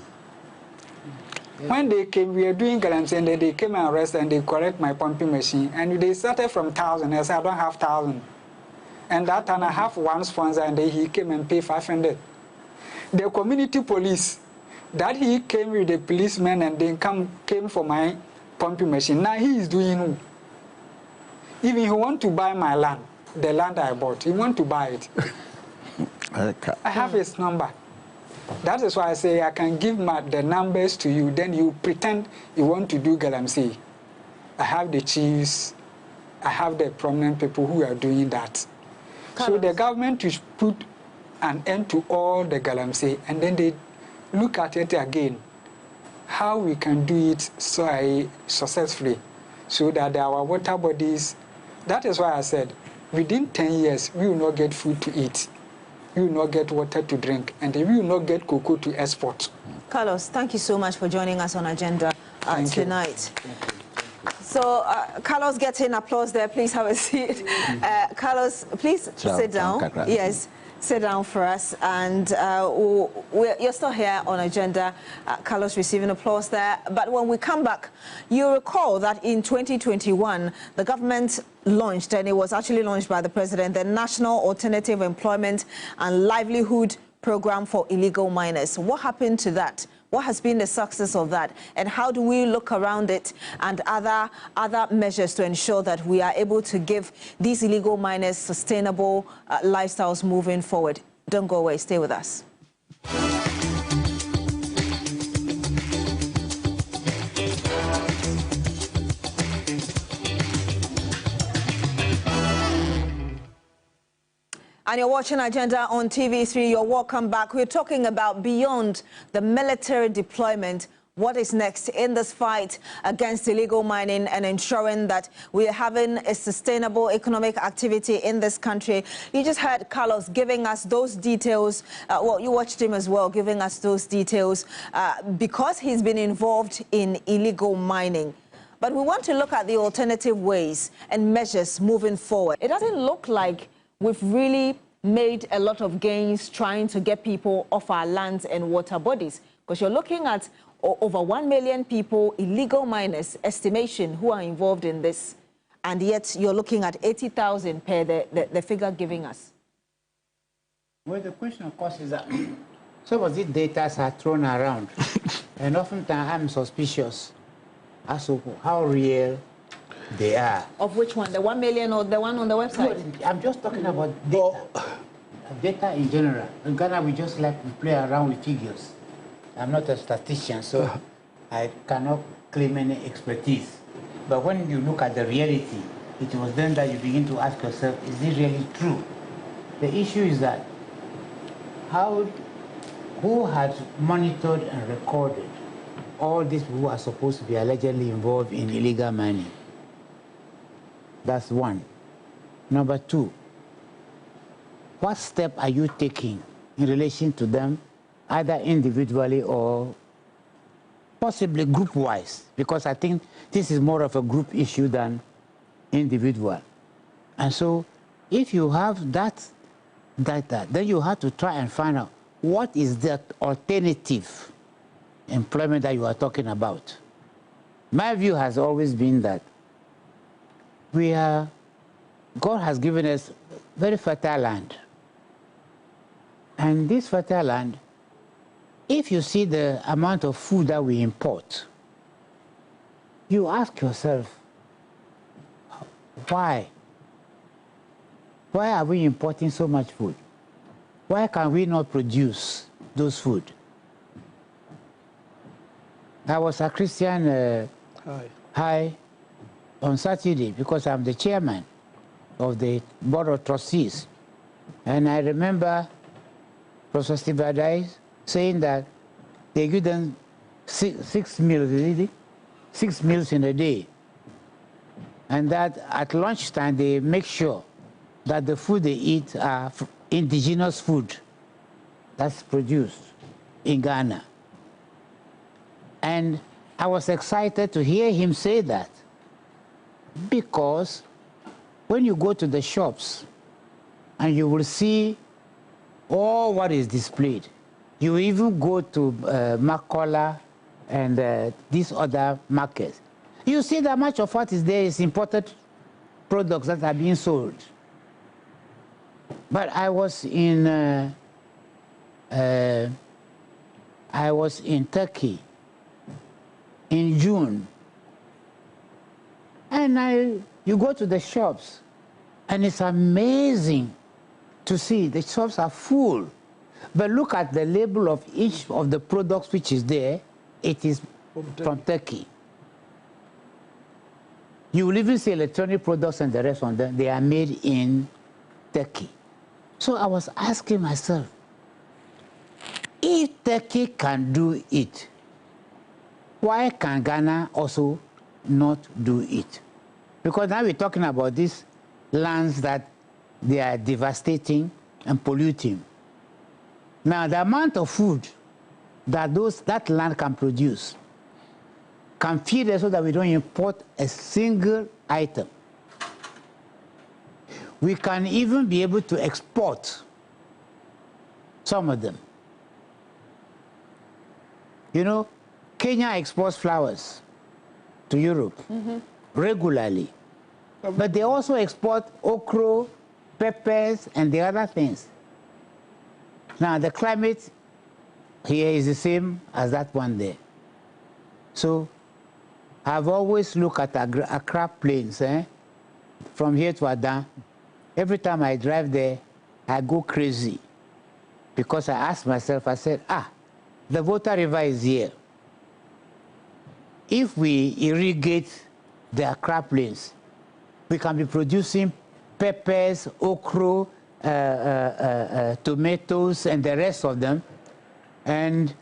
When they came, we were doing galamsey, and they came and arrested and they correct my pumping machine. And they started from 1,000. I said, I don't have 1,000. And that time I have one sponsor, and he came and paid 500. The community police, that he came with the policemen and then came for my pumping machine. Now he is doing. Even he want to buy my land, the land I bought, he want to buy it. I have his number. That is why I say I can give the numbers to you, then you pretend you want to do galamsey. I have the chiefs, I have the prominent people who are doing that. So the government should put an end to all the galamsey, and then they look at it again, how we can do it successfully, so that our water bodies, that is why I said, within 10 years, we will not get food to eat. We will not get water to drink, and we will not get cocoa to export. Carlos, thank you so much for joining us on Agenda tonight. So, Carlos gets in applause there. Please have a seat. Carlos, please sit down. Yes, sit down for us. And you're still here on Agenda. Carlos receiving applause there. But when we come back, you recall that in 2021, the government launched, and it was actually launched by the president, the National Alternative Employment and Livelihood Program for Illegal Miners. What happened to that? What has been the success of that? And how do we look around it and other measures to ensure that we are able to give these illegal miners sustainable lifestyles moving forward? Don't go away. Stay with us. And you're watching Agenda on TV3. You're welcome back. We're talking about beyond the military deployment. What is next in this fight against illegal mining and ensuring that we are having a sustainable economic activity in this country? You just heard Carlos giving us those details. Well, you watched him as well, giving us those details because he's been involved in illegal mining. But we want to look at the alternative ways and measures moving forward. It doesn't look like we've really made a lot of gains trying to get people off our lands and water bodies, because you're looking at over 1 million people, illegal miners, estimation, who are involved in this, and yet you're looking at 80,000 per the figure giving us. Well, the question, of course, is that some of these data are thrown around, and oftentimes I'm suspicious as to how real they are. Of which one? The 1 million or the one on the website? No, I'm just talking about data. Data in general. In Ghana, we just like to play around with figures. I'm not a statistician, so I cannot claim any expertise. But when you look at the reality, it was then that you begin to ask yourself, is this really true? The issue is that who has monitored and recorded all these people who are supposed to be allegedly involved in illegal mining? That's one. Number two, what step are you taking in relation to them, either individually or possibly group-wise? Because I think this is more of a group issue than individual. And so if you have that data, then you have to try and find out what is the alternative employment that you are talking about. My view has always been that God has given us very fertile land. And this fertile land, if you see the amount of food that we import, you ask yourself, why? Why are we importing so much food? Why can we not produce those food? I was at Christian High on Saturday because I'm the chairman of the Board of Trustees. And I remember Professor Steve Adai saying that they give them six meals in a day. And that at lunchtime they make sure that the food they eat are indigenous food that's produced in Ghana. And I was excited to hear him say that, because when you go to the shops and you will see all what is displayed, you even go to Makola and these other markets, you see that much of what is there is imported products that are being sold. But I was in Turkey in June, and you go to the shops, and it's amazing to see the shops are full. But look at the label of each of the products which is there. It is from Turkey. You will even see electronic products and the rest of them. They are made in Turkey. So I was asking myself, if Turkey can do it, why can Ghana also not do it? Because now we're talking about these lands that they are devastating and polluting. Now, the amount of food that that land can produce can feed us so that we don't import a single item. We can even be able to export some of them. You know, Kenya exports flowers to Europe regularly. But they also export okra, peppers, and the other things. Now, the climate here is the same as that one there. So, I've always looked at Accra Plains, from here to Adan. Every time I drive there, I go crazy. Because I ask myself, I said, the Volta River is here. If we irrigate the Accra Plains, we can be producing peppers, okra, tomatoes, and the rest of them. And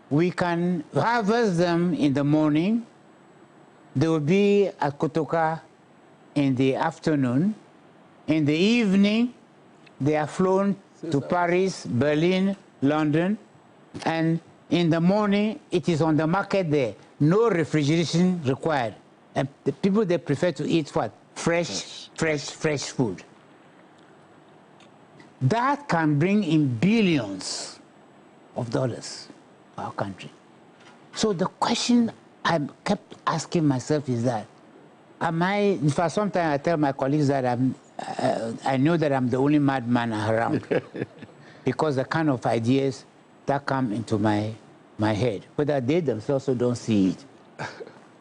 we can harvest them in the morning. They will be at Kotoka in the afternoon. In the evening, they are flown to Paris, Berlin, London. And in the morning, it is on the market there. No refrigeration required. And the people, they prefer to eat what? Fresh food. That can bring in billions of dollars to our country. So the question I kept asking myself is that, in fact, sometimes I tell my colleagues that I know that I'm the only madman around because the kind of ideas that come into my head, but that they themselves also don't see it.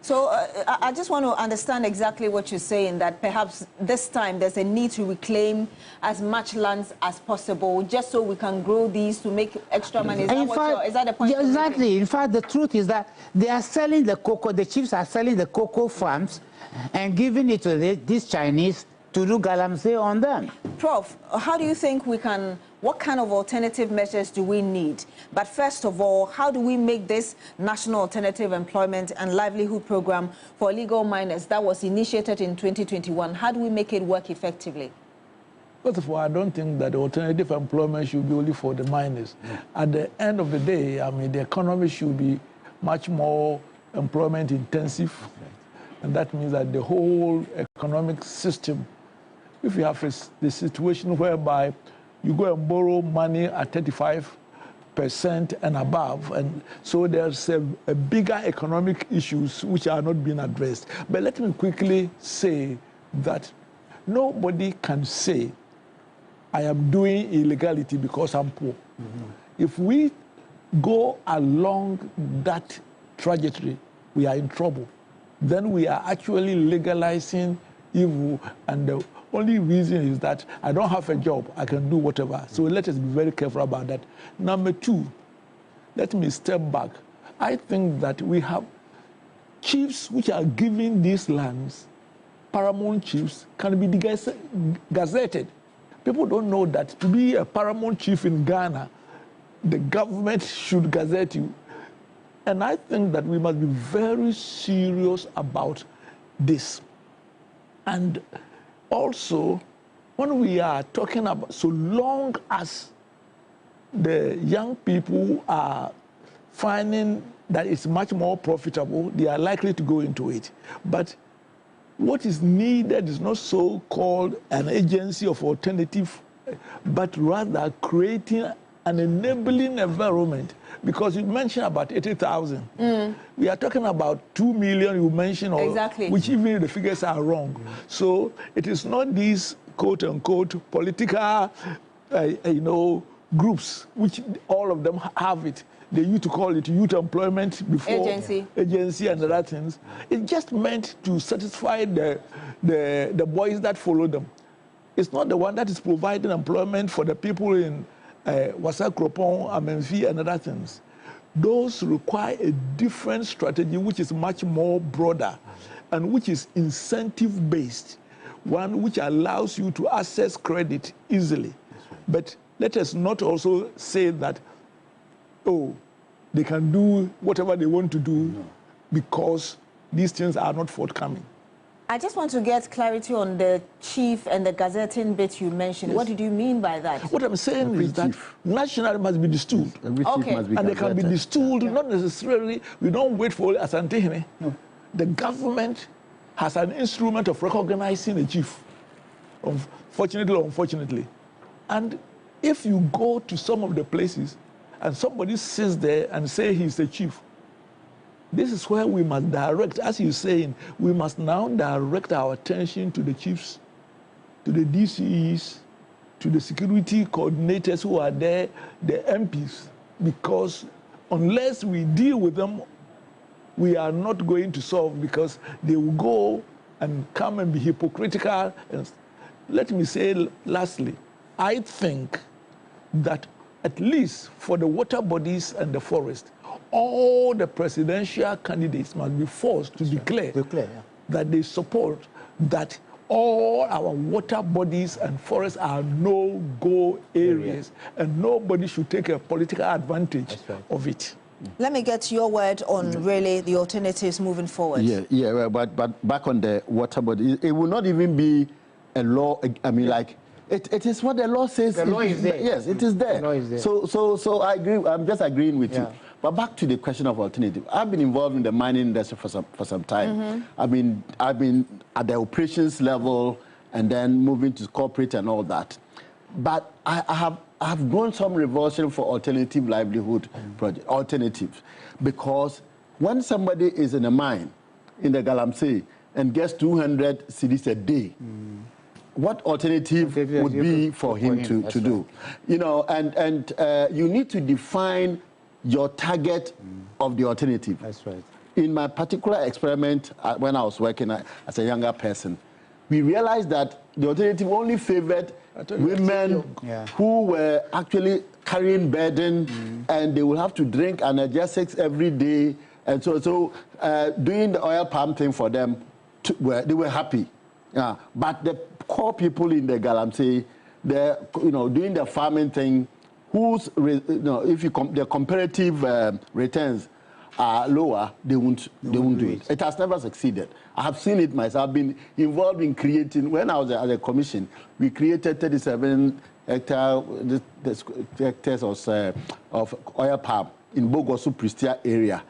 So I just want to understand exactly what you're saying, that perhaps this time there's a need to reclaim as much land as possible just so we can grow these to make extra money. Is that the point? Yeah, exactly. In fact, the truth is that they are selling the cocoa, the chiefs are selling the cocoa farms and giving it to these Chinese to do galamsey on them. Prof, how do you think we can, what kind of alternative measures do we need? But first of all, how do we make this National Alternative Employment and Livelihood Program for illegal miners that was initiated in 2021, how do we make it work effectively? First of all, I don't think that alternative employment should be only for the miners. At the end of the day, I mean, the economy should be much more employment intensive. And that means that the whole economic system, if you have the situation whereby you go and borrow money at 35% and above, and so there's a bigger economic issues which are not being addressed. But let me quickly say that nobody can say, I am doing illegality because I'm poor. If we go along that trajectory, we are in trouble. Then we are actually legalizing evil, and the only reason is that I don't have a job, I can do whatever. So let us be very careful about that. Number two, let me step back. I think that we have chiefs which are giving these lands, paramount chiefs, can be gazetted. People don't know that to be a paramount chief in Ghana, the government should gazette you. And I think that we must be very serious about this. And also, when we are talking about, so long as the young people are finding that it's much more profitable, they are likely to go into it. But what is needed is not so-called an agency of alternative, but rather creating an enabling environment. Because you mentioned about 80,000. We are talking about 2 million you mentioned, or, exactly, which even the figures are wrong. So it is not these quote-unquote political, groups, which all of them have it. They used to call it youth employment before agency and other things. It just meant to satisfy the boys that follow them. It's not the one that is providing employment for the people in Wasa Kropon, Amenfi, and other things. Those require a different strategy, which is much more broader and which is incentive-based, one which allows you to access credit easily. But let us not also say that, oh, they can do whatever they want to do because these things are not forthcoming. I just want to get clarity on the chief and the gazetting bit you mentioned. Yes. What did you mean by that? What I'm saying is that national must be distilled. Every chief must be and they can be distilled, not necessarily, we don't wait for Asantehene. No. The government has an instrument of recognizing a chief, fortunately or unfortunately. And if you go to some of the places and somebody sits there and say he's a chief, this is where we must direct, as you're saying, we must now direct our attention to the chiefs, to the DCEs, to the security coordinators who are there, the MPs, because unless we deal with them, we are not going to solve, because they will go and come and be hypocritical. And let me say lastly, I think that at least for the water bodies and the forest, all the presidential candidates must be forced to declare that they support that all our water bodies and forests are no-go areas, and nobody should take a political advantage of it. Let me get your word on really the alternatives moving forward. Yeah, but back on the water body, it will not even be a law. I mean, like, it is what the law says. The law is there. Yes, it is there. The law is there. So I agree. I'm just agreeing with you. But back to the question of alternative. I've been involved in the mining industry for some time. I've been at the operations level and then moving to corporate and all that. But I have grown some revulsion for alternative livelihood project, alternatives, because when somebody is in a mine in the Galamsey and gets 200 cedis a day, what alternative would be for him to do? You know, and you need to define your target of the alternative. That's right. In my particular experiment, when I was working as a younger person, we realized that the alternative only favored women who were actually carrying burden, and they would have to drink analgesics every day, and so doing the oil palm thing for them, they were happy. But the core people in the Galamsey, they're doing the farming thing, whose if you the comparative returns are lower, they won't do it. It has never succeeded. I have seen it myself. I've been involved in creating, when I was at the commission, we created 37 hectares of oil palm in Bogosu Pristia area.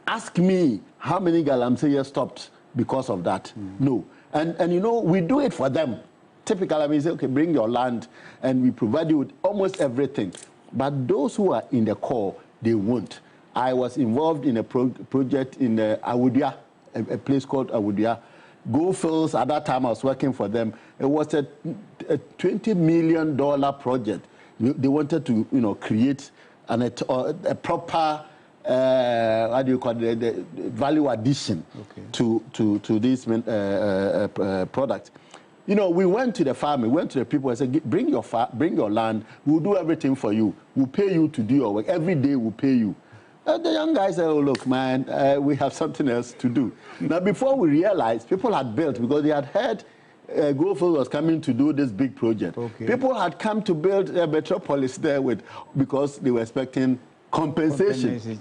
Ask me how many galamsey stopped because of that. No. And you know, we do it for them. Typically, I mean, say, okay, bring your land, and we provide you with almost everything. But those who are in the core, they won't. I was involved in a project in Awudia, a place called Awudia. Goldfields, at that time I was working for them. It was a $20 million project. They wanted to, you know, create a proper, what do you call it, the value addition to these products. You know, we went to the farm, we went to the people and said, bring your land, we'll do everything for you. We'll pay you to do your work. Every day we'll pay you. The young guys said, oh, look, man, we have something else to do. Now, before we realized, people had built, because they had heard Goldfield was coming to do this big project. People had come to build a metropolis there because they were expecting compensation.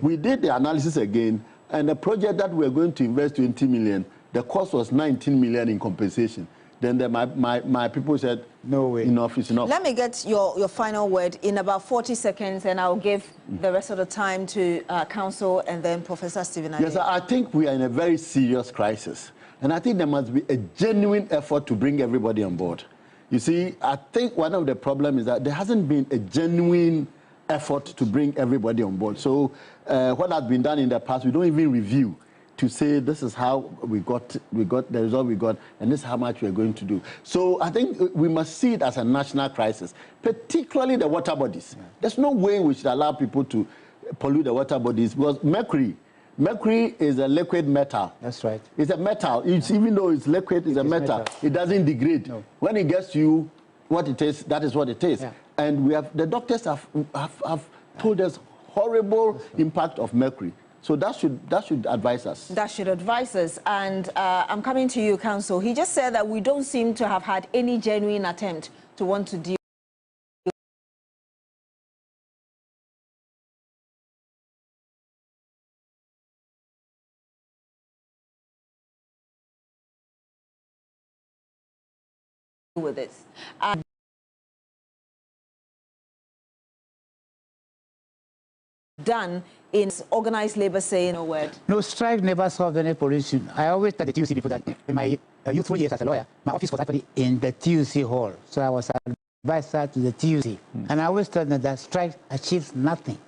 We did the analysis again, and the project that we were going to invest 20 million, the cost was 19 million in compensation. Then my people said, no way, enough is enough. Let me get your final word in about 40 seconds, and I'll give the rest of the time to Council and then Professor Stephen Ade. Yes, I think we are in a very serious crisis. And I think there must be a genuine effort to bring everybody on board. You see, I think one of the problems is that there hasn't been a genuine effort to bring everybody on board. So what has been done in the past, we don't even review to say this is how we got the result we got, and this is how much we're going to do. So I think we must see it as a national crisis, particularly the water bodies. There's no way we should allow people to pollute the water bodies, because mercury is a liquid metal. That's right. It's a metal. Even though it's liquid, it's a metal. It doesn't degrade. No. When it gets to you, what it is, that is what it is. Yeah. And the doctors have told us horrible impact of mercury. So that should advise us. That should advise us. And I'm coming to you, Council. He just said that we don't seem to have had any genuine attempt to want to deal with this. Done in organized labor saying a word. No, strike never solved any pollution. I always tell the TUC people that in my youthful years as a lawyer, my office was actually in the TUC hall. So I was advisor to the TUC. And I always tell them that strike achieves nothing.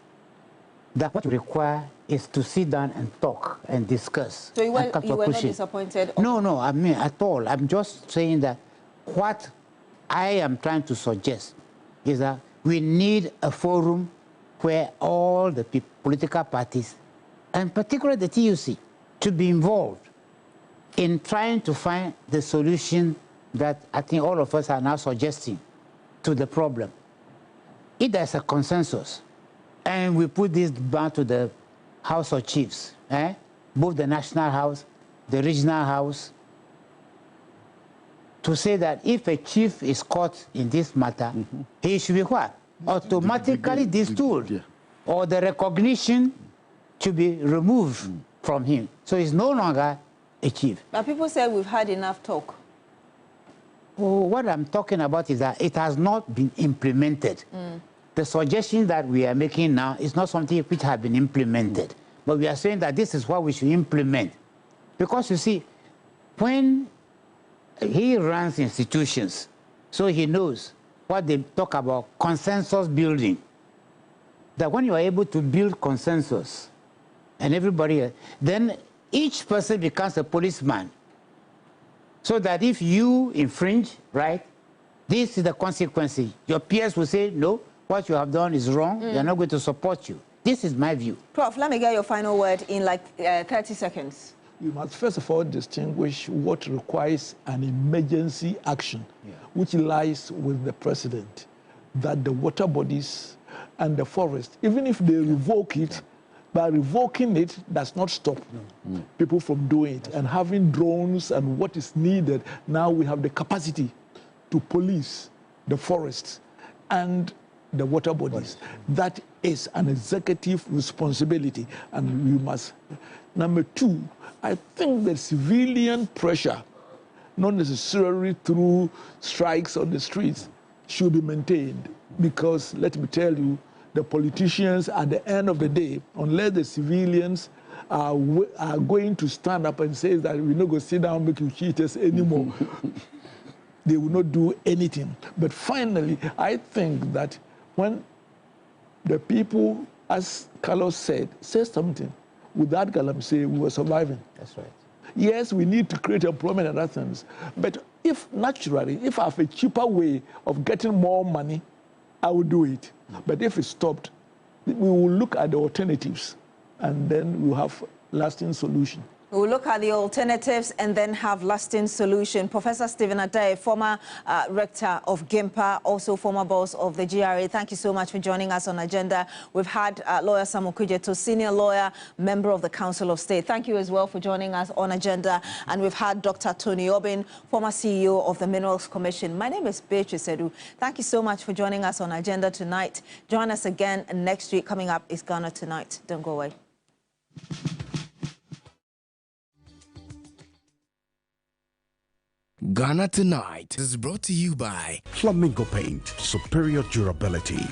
That what you require is to sit down and talk and discuss. So you were not disappointed? No, I mean at all. I'm just saying that what I am trying to suggest is that we need a forum where all the political parties, and particularly the TUC, to be involved in trying to find the solution that I think all of us are now suggesting to the problem. If there's a consensus, and we put this down to the House of Chiefs, both the National House, the Regional House, to say that if a chief is caught in this matter, he should be what? Automatically distilled, or the recognition to be removed from him. So he's no longer a chief. But people say we've had enough talk. Well, what I'm talking about is that it has not been implemented. The suggestion that we are making now is not something which has been implemented. But we are saying that this is what we should implement. Because you see, when he runs institutions, so he knows what they talk about, consensus building. That when you are able to build consensus, and everybody, then each person becomes a policeman. So that if you infringe, right, this is the consequence. Your peers will say, no, what you have done is wrong, they're not going to support you. This is my view. Prof, let me get your final word in like 30 seconds. You must first of all distinguish what requires an emergency action, which lies with the president, that the water bodies and the forest, even if they revoke it, by revoking it does not stop people from doing it. And having drones and what is needed, now we have the capacity to police the forests. And the water bodies. That is an executive responsibility, and we must. Number two, I think the civilian pressure, not necessarily through strikes on the streets, should be maintained, because let me tell you, the politicians at the end of the day, unless the civilians are going to stand up and say that we're not going to sit down and make you cheaters anymore, they will not do anything. But finally, I think that when the people, as Carlos said, say something, without Galamsey, we were surviving. That's right. Yes, we need to create employment and other things. But if naturally, if I have a cheaper way of getting more money, I will do it. But if it stopped, we will look at the alternatives, and then we'll have lasting solution. We'll look at the alternatives and then have lasting solution. Professor Stephen Adai, former rector of GIMPA, also former boss of the GRA. Thank you so much for joining us on Agenda. We've had lawyer Samuel Kujeto, senior lawyer, member of the Council of State. Thank you as well for joining us on Agenda. And we've had Dr. Tony Obin, former CEO of the Minerals Commission. My name is Beatrice Edu. Thank you so much for joining us on Agenda tonight. Join us again next week. Coming up is Ghana Tonight. Don't go away. Ghana Tonight is brought to you by Flamingo Paint, superior durability,